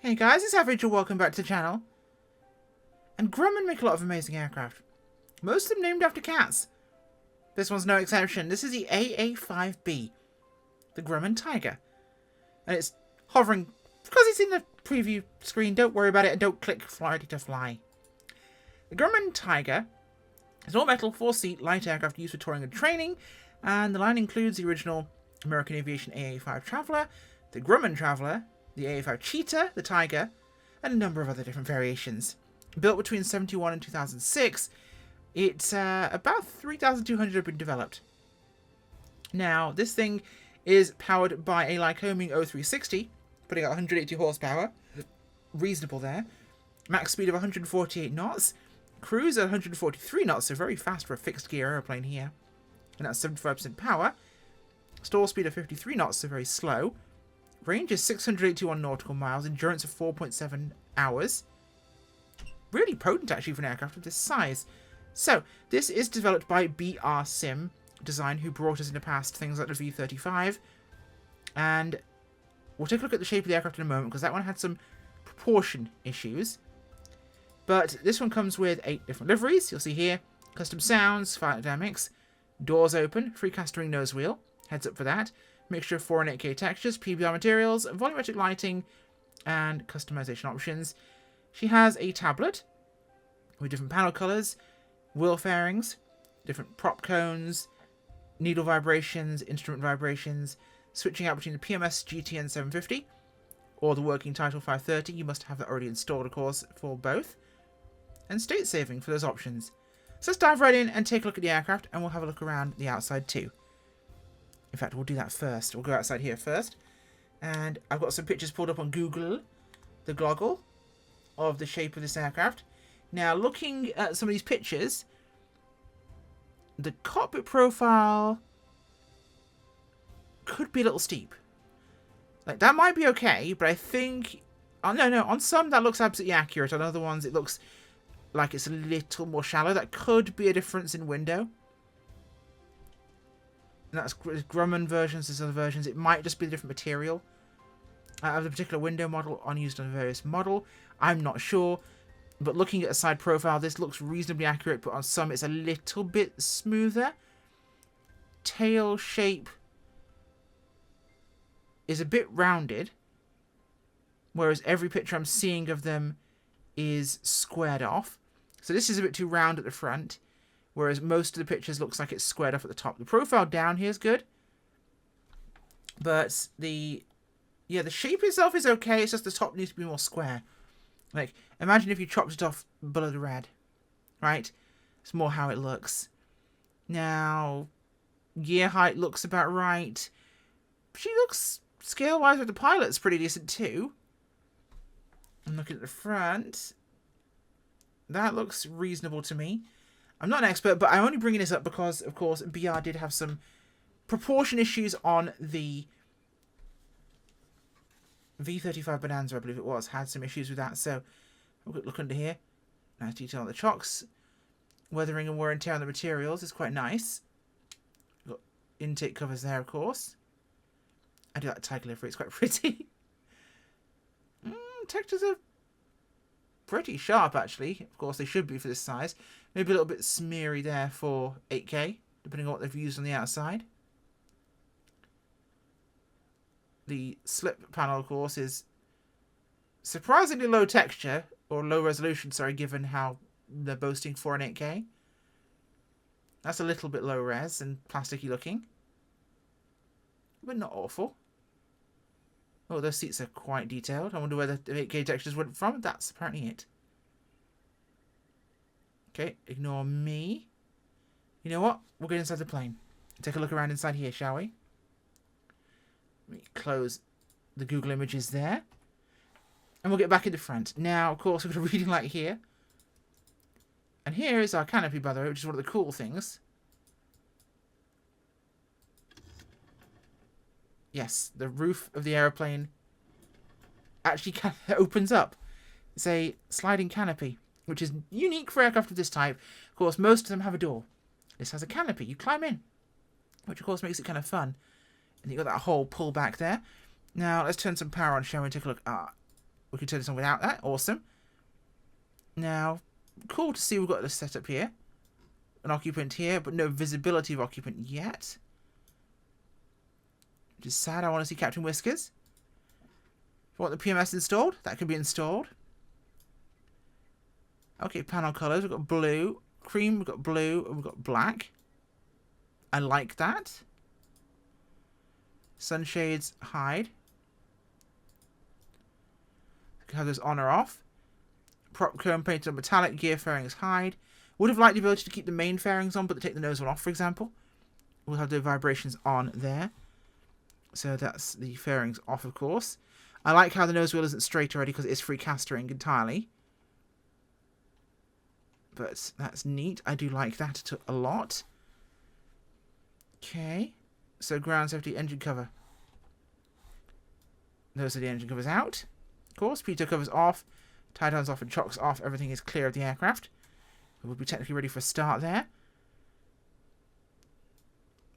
Hey guys, it's Average and welcome back to the channel. And Grumman make a lot of amazing aircraft. Most of them named after cats. This one's no exception. This is the AA-5B, the Grumman Tiger. And it's hovering, because it's in the preview screen, don't worry about it and don't click Fly to fly. The Grumman Tiger is an all-metal, 4-seat light aircraft used for touring and training, and the line includes the original American Aviation AA-5 Traveller, the Grumman Traveller, the AA-5 Cheetah, the Tiger, and a number of other different variations. Built between 1971 and 2006, it's about 3,200 have been developed. Now, this thing is powered by a Lycoming 0360, putting out 180 horsepower, reasonable there, max speed of 148 knots, cruise at 143 knots, so very fast for a fixed gear aeroplane here, and that's 75% power, stall speed of 53 knots, so very slow, range is 681 nautical miles, endurance of 4.7 hours. Really potent, actually, for an aircraft of this size. So, this is developed by BRsimDesigns, who brought us in the past things like the V35. And we'll take a look at the shape of the aircraft in a moment, because that one had some proportion issues. But this one comes with 8 different liveries. You'll see here, custom sounds, flight dynamics, doors open, free castering nose wheel, heads up for that. Mixture of 4 and 8K textures, PBR materials, volumetric lighting, and customization options. She has a tablet with different panel colours, wheel fairings, different prop cones, needle vibrations, instrument vibrations, switching out between the PMS GTN 750 or the working Title 530. You must have that already installed, of course, for both. And state saving for those options. So let's dive right in and take a look at the aircraft, and we'll have a look around the outside too. In fact, we'll do that first. We'll go outside here first. And I've got some pictures pulled up on Google, the Gloggle, of the shape of this aircraft. Now, looking at some of these pictures, the cockpit profile could be a little steep. Like, that might be okay, but I think... Oh, no, on some that looks absolutely accurate. On other ones, it looks like it's a little more shallow. That could be a difference in window. And that's Grumman versions, there's other versions. It might just be a different material. Of the particular window model used on a various model. I'm not sure. But looking at a side profile, this looks reasonably accurate, but on some it's a little bit smoother. Tail shape is a bit rounded. Whereas every picture I'm seeing of them is squared off. So this is a bit too round at the front. Whereas most of the pictures looks like it's squared off at the top. The profile down here is good. But the shape itself is okay. It's just the top needs to be more square. Like, imagine if you chopped it off below the red. Right? It's more how it looks. Now, gear height looks about right. She looks, scale-wise with the pilot's pretty decent too. I'm looking at the front. That looks reasonable to me. I'm not an expert, but I'm only bringing this up because, of course, BR did have some proportion issues on the V35 Bonanza, I believe it was. Had some issues with that, so have a quick look under here. Nice detail on the chocks. Weathering and wear and tear on the materials is quite nice. Got intake covers there, of course. I do like the Tiger livery, it's quite pretty. Textures are pretty sharp, actually. Of course, they should be for this size. Maybe a little bit smeary there for 8K, depending on what they've used on the outside. The slip panel, of course, is surprisingly low texture, or low resolution, sorry, given how they're boasting 4 and 8K. That's a little bit low res and plasticky looking. But not awful. Oh, those seats are quite detailed. I wonder where the 8K textures went from. That's apparently it. Okay, ignore me. You know what? We'll get inside the plane. Take a look around inside here, shall we? Let me close the Google images there. And we'll get back in the front. Now, of course, we've got a reading light here. And here is our canopy, by the way, which is one of the cool things. Yes, the roof of the aeroplane actually opens up. It's a sliding canopy, which is unique for aircraft of this type. Of course, most of them have a door. This has a canopy. You climb in, which of course makes it kind of fun. And you've got that whole pull back there. Now, let's turn some power on, shall we? Take a look. We can turn this on without that. Awesome. Now, cool to see we've got this set up here. An occupant here, but no visibility of occupant yet. Which is sad. I want to see Captain Whiskers. If you want the PMS installed, that can be installed. Okay, panel colours. We've got blue, cream, we've got blue, and we've got black. I like that. Sunshades, hide. We can have those on or off. Prop chrome painted on metallic, gear fairings, hide. Would have liked the ability to keep the main fairings on, but to take the nose one off, for example. We'll have the vibrations on there. So that's the fairings off, of course. I like how the nose wheel isn't straight already because it is free castering entirely. But that's neat. I do like that a lot. Okay. So ground safety, engine cover. Those are the engine covers out. Of course, pitot covers off. Tie downs off and chocks off. Everything is clear of the aircraft. We'll be technically ready for a start there.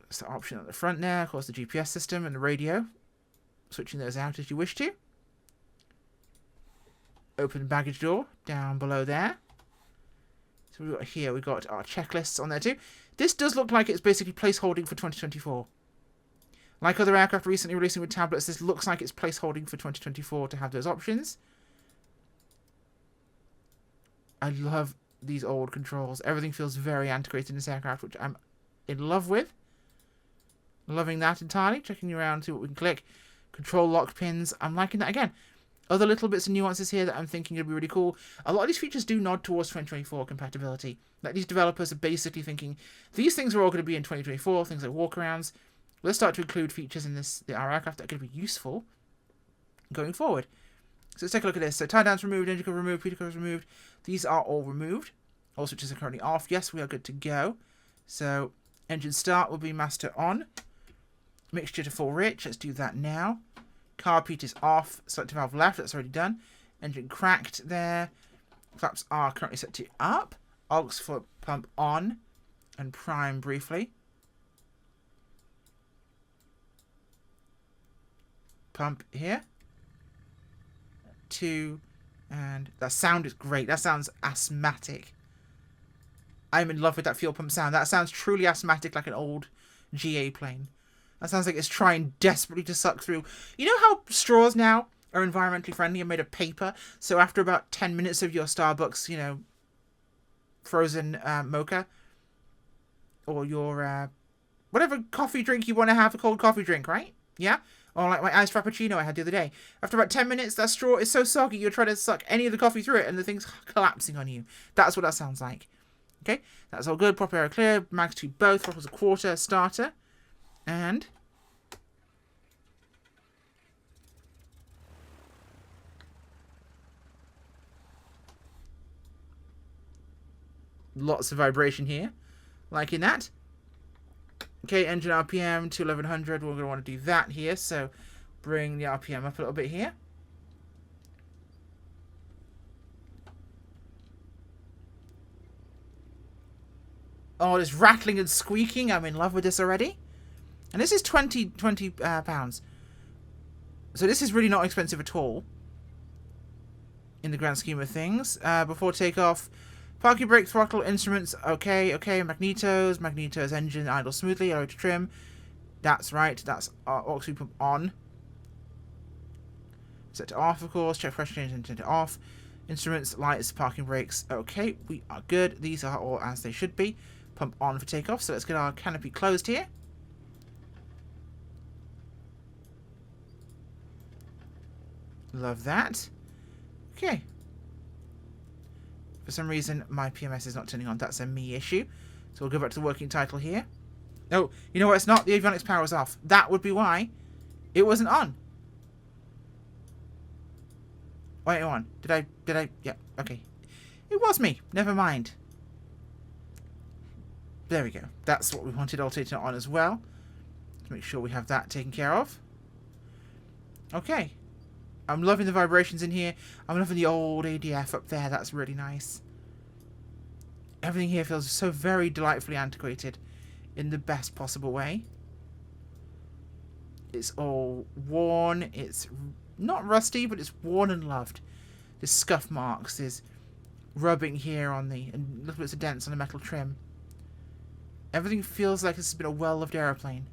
That's the option at the front there. Of course, the GPS system and the radio. Switching those out as you wish to. Open baggage door down below there. So we've got here, we've got our checklists on there too. This does look like it's basically placeholding for 2024. Like other aircraft recently releasing with tablets, this looks like it's placeholding for 2024 to have those options. I love these old controls. Everything feels very antiquated in this aircraft, which I'm in love with. Loving that entirely. Checking around, see what we can click. Control lock pins. I'm liking that again. Other little bits and nuances here that I'm thinking would be really cool. A lot of these features do nod towards 2024 compatibility. Like these developers are basically thinking, these things are all going to be in 2024, things like walkarounds. Let's start to include features in our aircraft that are going to be useful going forward. So let's take a look at this. So tie downs removed, engine cover removed, pitot covers removed. These are all removed. All switches are currently off. Yes, we are good to go. So engine start will be master on. Mixture to full rich. Let's do that now. Carb is off. Selector valve left. That's already done. Engine cracked there. Flaps are currently set to up. Aux for pump on. And prime briefly. Pump here. 2. And that sound is great. That sounds asthmatic. I'm in love with that fuel pump sound. That sounds truly asthmatic, like an old GA plane. That sounds like it's trying desperately to suck through. You know how straws now are environmentally friendly and made of paper? So after about 10 minutes of your Starbucks, you know, frozen mocha, or your whatever coffee drink you want to have, a cold coffee drink, right? Yeah? Or like my iced frappuccino I had the other day. After about 10 minutes, that straw is so soggy, you're trying to suck any of the coffee through it, and the thing's collapsing on you. That's what that sounds like. Okay? That's all good. Prop air clear. Mags to both. Throttles a quarter. Starter. And lots of vibration here. Liking that. Okay, engine RPM to 1100. We're going to want to do that here. So bring the RPM up a little bit here. Oh, this rattling and squeaking. I'm in love with this already. And this is 20 pounds. So this is really not expensive at all. In the grand scheme of things. Before takeoff, parking brake, throttle, instruments, okay, magnetos, engine idle smoothly, allow to trim. That's right, that's our aux pump on. Set to off, of course, check pressure change and to off. Instruments, lights, parking brakes, okay, we are good. These are all as they should be. Pump on for takeoff, so let's get our canopy closed here. Love that. Okay. For some reason, my PMS is not turning on. That's a me issue. So we'll go back to the working title here. Oh, you know what? It's not. The avionics power is off. That would be why it wasn't on. Wait, on. Did I? Yeah, okay. It was me. Never mind. There we go. That's what we wanted alternator on as well. Let's make sure we have that taken care of. Okay. I'm loving the vibrations in here. I'm loving the old ADF up there. That's really nice. Everything here feels so very delightfully antiquated in the best possible way. It's all worn. It's not rusty, but it's worn and loved. There's scuff marks, there's rubbing here on the, and little bits of dents on the metal trim. Everything feels like this has been a well-loved aeroplane.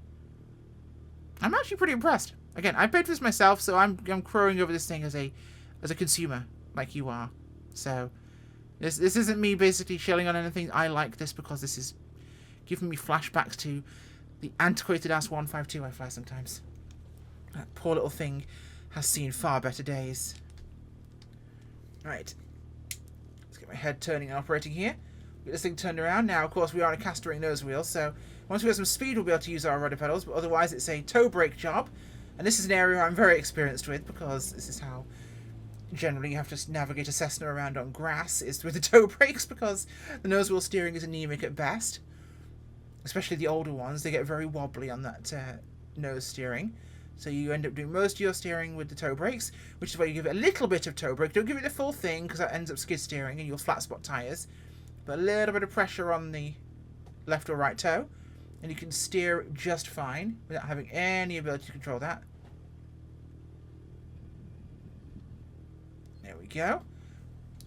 I'm actually pretty impressed. Again, I paid for this myself, so I'm crowing over this thing as a consumer, like you are. So this isn't me basically shilling on anything. I like this because this is giving me flashbacks to the antiquated ass 152 I fly sometimes. That poor little thing has seen far better days. Right. Let's get my head turning and operating here. Get this thing turned around. Now, of course, we are on a caster nose wheel, so once we have some speed, we'll be able to use our rudder pedals, but otherwise it's a toe brake job. And this is an area I'm very experienced with, because this is how generally you have to navigate a Cessna around on grass, is with the toe brakes, because the nose wheel steering is anemic at best. Especially the older ones, they get very wobbly on that nose steering. So you end up doing most of your steering with the toe brakes, which is why you give it a little bit of toe brake. Don't give it the full thing, because that ends up skid steering and you'll flat spot tyres. But a little bit of pressure on the left or right toe, and you can steer just fine without having any ability to control that. There we go.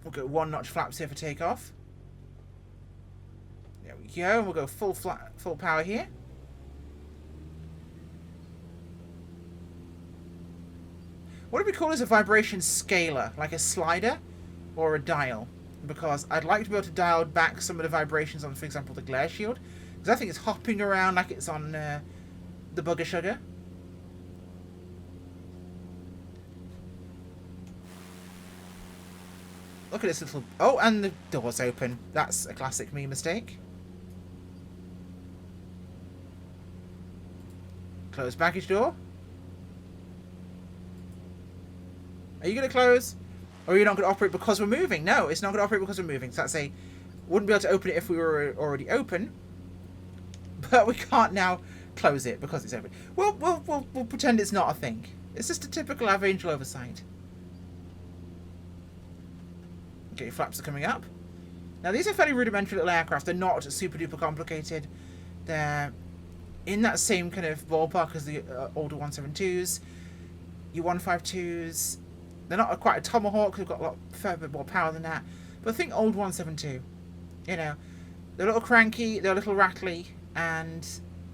We'll go 1-notch flaps here for takeoff. There we go. We'll go full power here. What do we call as a vibration scaler, like a slider or a dial? Because I'd like to be able to dial back some of the vibrations on, for example, the glare shield. Because I think it's hopping around like it's on the Bugger Sugar. Look at this little... Oh, and the door's open. That's a classic me mistake. Close baggage door. Are you going to close? Or are you not going to operate because we're moving? No, it's not going to operate because we're moving. So that's a... Wouldn't be able to open it if we were already open. But we can't now close it because it's open. We'll pretend it's not a thing. It's just a typical Avangel oversight. Okay, flaps are coming up. Now, these are fairly rudimentary little aircraft. They're not super duper complicated. They're in that same kind of ballpark as the older 172s. Your 152s... They're not quite a Tomahawk, they've got a lot fair bit more power than that. But think old 172. You know, they're a little cranky, they're a little rattly, and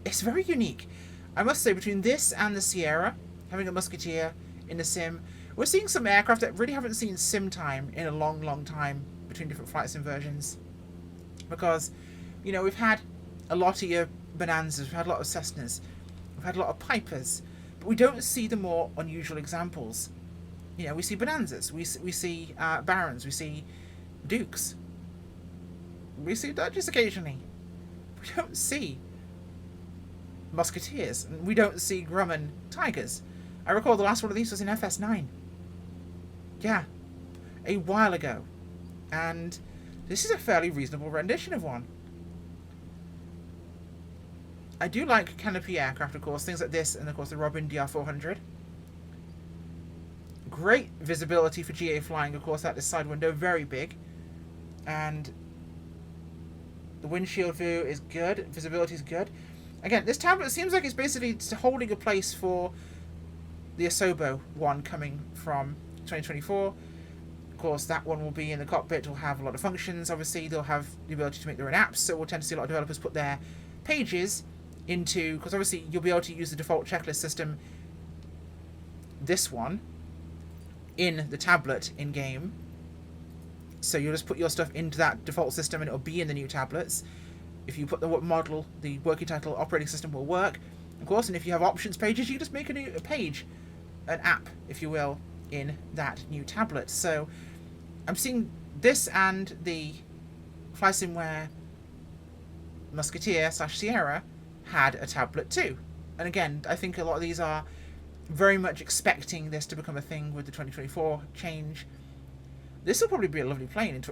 it's very unique. I must say, between this and the Sierra, having a Musketeer in the sim, we're seeing some aircraft that really haven't seen sim time in a long, long time between different flight sim versions. Because, you know, we've had a lot of your Bonanzas, we've had a lot of Cessnas, we've had a lot of Pipers, but we don't see the more unusual examples. You know, we see Bonanzas, we see Barons, we see Dukes. We see Dodges occasionally. We don't see Musketeers, and we don't see Grumman Tigers. I recall the last one of these was in FS9. Yeah, a while ago. And this is a fairly reasonable rendition of one. I do like canopy aircraft, of course, things like this, and of course the Robin DR400. Great visibility for GA flying, of course, out this side window, very big. And the windshield view is good, visibility is good. Again, this tablet seems like it's basically holding a place for the Asobo one coming from 2024. Of course, that one will be in the cockpit, will have a lot of functions, obviously. They'll have the ability to make their own apps, so we'll tend to see a lot of developers put their pages into, because obviously you'll be able to use the default checklist system, this one, in the tablet in-game. So you'll just put your stuff into that default system and it'll be in the new tablets. If you put the model, the working title operating system will work, of course, and if you have options pages, you just make a new page, an app, if you will, in that new tablet. So I'm seeing this and the FlySimWare Musketeer / Sierra had a tablet too. And again, I think a lot of these are very much expecting this to become a thing with the 2024 change. This will probably be a lovely plane.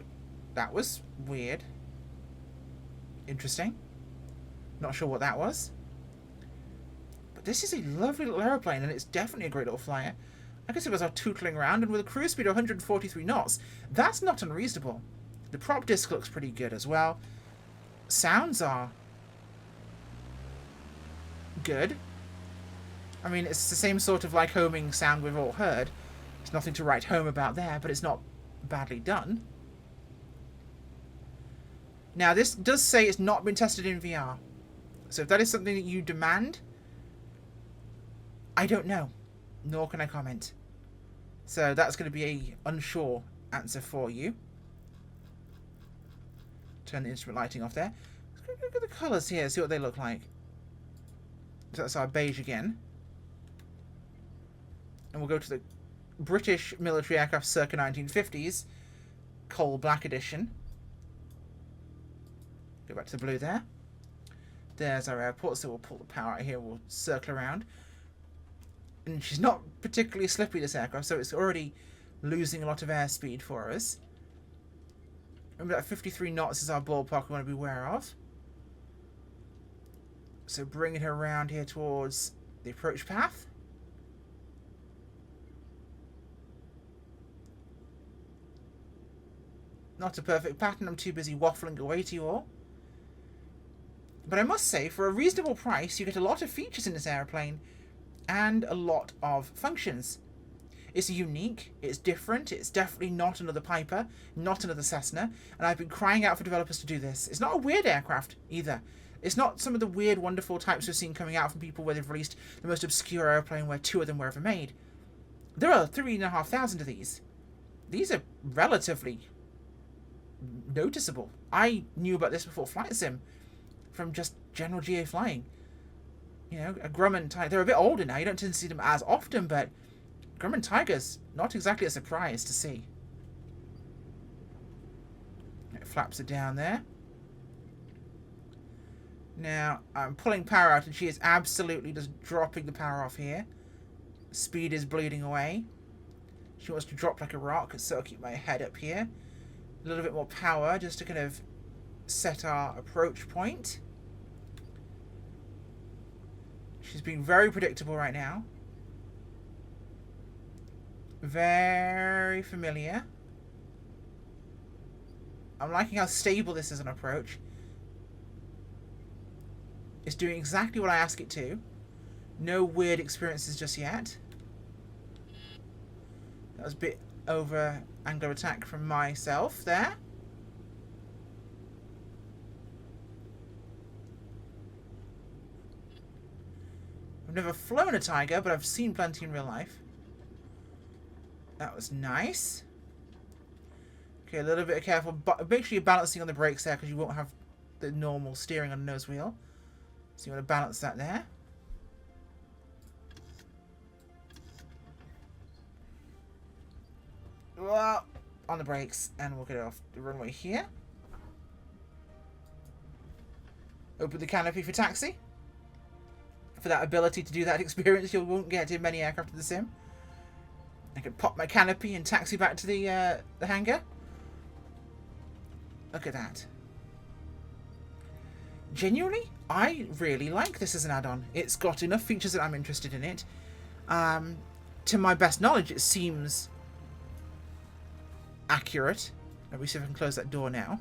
That was weird. Interesting. Not sure what that was. But this is a lovely little aeroplane, and it's definitely a great little flyer. I guess it was tootling around, and with a cruise speed of 143 knots, that's not unreasonable. The prop disc looks pretty good as well. Sounds are good. I mean, it's the same sort of like homing sound we've all heard. It's nothing to write home about there, but it's not badly done. Now, this does say it's not been tested in VR. So if that is something that you demand, I don't know. Nor can I comment. So that's going to be a unsure answer for you. Turn the instrument lighting off there. Let's look at the colours here, see what they look like. So that's our beige again. And we'll go to the British military aircraft circa 1950s. Coal Black Edition. Go back to the blue there. There's our airport, so we'll pull the power out here, we'll circle around. And she's not particularly slippy, this aircraft, so it's already losing a lot of airspeed for us. Remember that 53 knots is our ballpark we want to be aware of. So bringing her around here towards the approach path. Not a perfect pattern, I'm too busy waffling away to you all. But I must say, for a reasonable price, you get a lot of features in this airplane and a lot of functions. It's unique, it's different, it's definitely not another Piper, not another Cessna, and I've been crying out for developers to do this. It's not a weird aircraft, either. It's not some of the weird, wonderful types we've seen coming out from people where they've released the most obscure airplane where 2 of them were ever made. There are 3,500 of these. These are relatively noticeable. I knew about this before Flight Sim, from just general GA flying. You know, a Grumman Tiger. They're a bit older now. You don't tend to see them as often, but Grumman Tiger's not exactly a surprise to see. It flaps it down there. Now, I'm pulling power out, and she is absolutely just dropping the power off here. Speed is bleeding away. She wants to drop like a rock, so I'll keep my head up here. A little bit more power, just to kind of set our approach point. She's being very predictable right now. Very familiar. I'm liking how stable this is on approach. It's doing exactly what I ask it to. No weird experiences just yet. That was a bit over angle of attack from myself there. I've never flown a Tiger, but I've seen plenty in real life. That was nice. Okay, a little bit careful. But make sure you're balancing on the brakes there, because you won't have the normal steering on the nose wheel. So you want to balance that there. Well, on the brakes, and we'll get off the runway here. Open the canopy for taxi. For that ability to do that experience you won't get in many aircraft of the sim. I can pop my canopy and taxi back to the hangar. Look at that. Genuinely, I really like this as an add-on. It's got enough features that I'm interested in it. To my best knowledge, it seems accurate. Let me see if I can close that door now.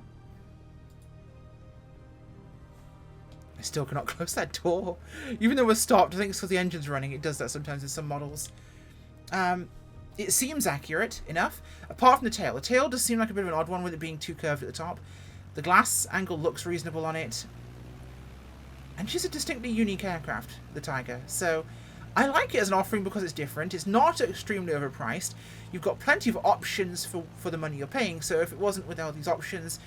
I still cannot close that door. Even though we're stopped, I think it's because the engine's running. It does that sometimes in some models. It seems accurate enough. Apart from the tail. The tail does seem like a bit of an odd one with it being too curved at the top. The glass angle looks reasonable on it. And she's a distinctly unique aircraft, the Tiger. So I like it as an offering because it's different. It's not extremely overpriced. You've got plenty of options for the money you're paying. So if it wasn't with all these options,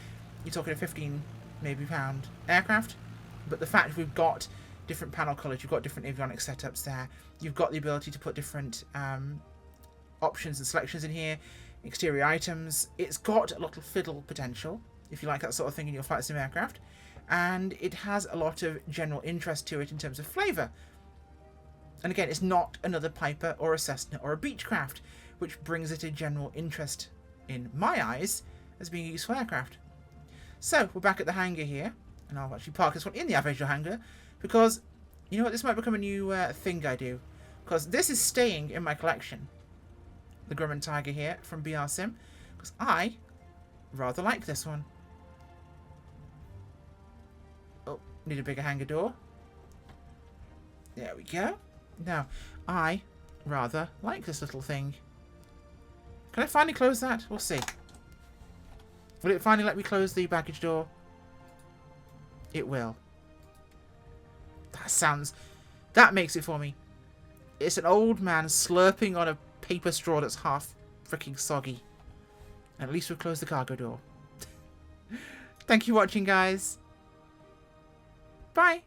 you're talking a 15 maybe pound aircraft. But the fact we've got different panel colours, you've got different avionics setups there. You've got the ability to put different options and selections in here. Exterior items. It's got a lot of fiddle potential, if you like that sort of thing in your flight sim aircraft. And it has a lot of general interest to it in terms of flavour. And again, it's not another Piper or a Cessna or a Beechcraft, which brings it a general interest, in my eyes, as being a useful aircraft. So, we're back at the hangar here. And I'll actually park this one in the average hangar, because, you know what, this might become a new thing I do. Because this is staying in my collection. The Grumman Tiger here from BRsim. Because I rather like this one. Oh, need a bigger hangar door. There we go. Now, I rather like this little thing. Can I finally close that? We'll see. Will it finally let me close the baggage door? It will. That makes it for me. It's an old man slurping on a paper straw that's half freaking soggy. And at least we've closed the cargo door. Thank you for watching, guys. Bye.